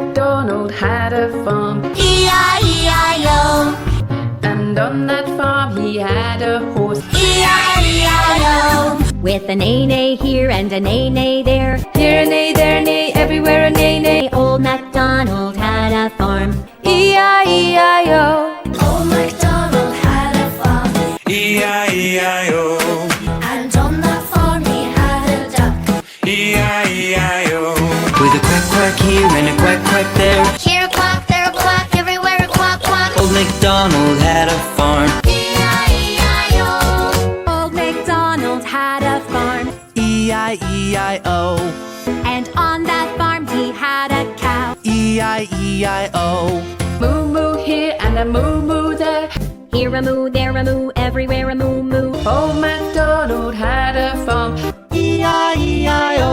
MacDonald had a farm, E-I-E-I-O. and on that farm he had a horse, E-I-E-I-O. With a neigh-neigh here and a neigh-neigh there, here a neigh, there a neigh, everywhere a neigh-neigh. Old MacDonald had a farm, E-I-E-I-O. Old MacDonald had a farm, E-I-E-I-O. and on that farm he had a duck. E-I-E-I-O. With a quack quack here and a quack quack there, Here a quack, there a quack, everywhere a quack quack. Old MacDonald had a farm. E-I-E-I-O. Old MacDonald had a farm, E-I-E-I-O. and on that farm he had a cow. E-I-E-I-O. Moo moo here and a moo moo there, Here a moo, there a moo, everywhere a moo moo. Old MacDonald had a farm, E-I-E-I-O.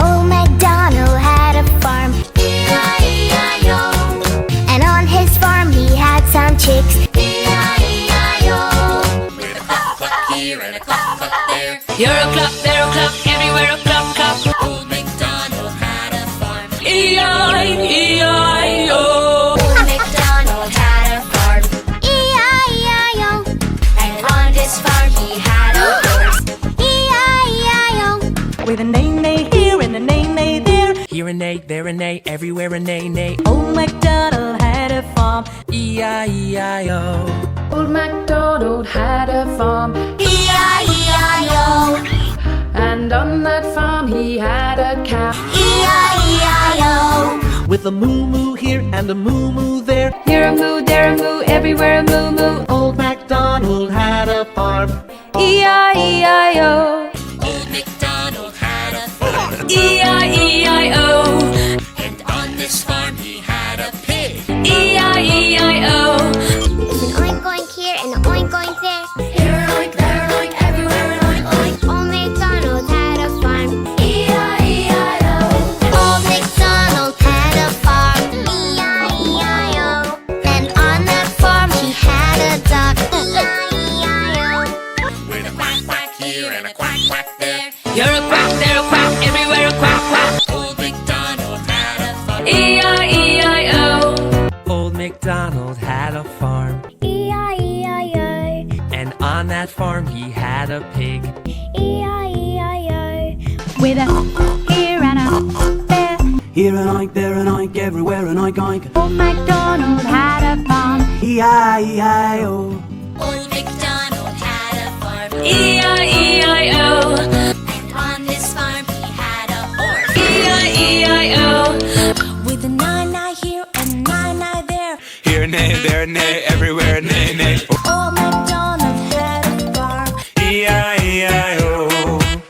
Old MacDonald had a farm, E-I-E-I-O. and on his farm he had some chicks. E-I-E-I-O. With a clap clap here and a clap clap there. here a clap, there a clap, everywhere a clap clap, Old MacDonald had a farm. E-I-E-I-O. Old MacDonald had a farm, E-I-E-I-O, and on this farm he had a horse. E-I-E-I-O. With a neigh-neigh here and a neigh-neigh there, Here a neigh, there a neigh, everywhere a neigh neigh. Old MacDonald had a farm. E-I-E-I-O. Old MacDonald had a farm, E-I-E-I-O. and on that farm he had a cow, E-I-E-I-O. With a moo moo here and a moo moo there, here a moo, there a moo, everywhere a moo moo. Old MacDonald had a farm. E-I-E-I-O. Old MacDonald had a farm, E-I-E-I-O. and on this farm he had a pig. E-I-E-I-O. An oink oink here and an oink oink there. Here an oink, there an oink, everywhere an oink oink. Old MacDonald had a farm, E-I-E-I-O. Old MacDonald had a farm, E-I-E-I-O. And on that farm he had a duck, E-I-E-I-O. With a quack quack here and a quack quack there. You're a quack, there a quack, everywhere a quack quack. Old MacDonald had a farm, E-I-E-I-O. Old MacDonald had a farm, E-I-E-I-O, and on that farm he had a pig. E-I-E-I-O. With a here and a there, Here an oink, there an oink, everywhere an oink oink. Old MacDonald had a farm. E-I-E-I-O. Old MacDonald had a farm, E-I-E-I-O. and on this farm he had a horse. E-I-E-I-O. With a nine-nine here and a nine-nine there. Here a neigh, there a neigh, everywhere a neigh neigh.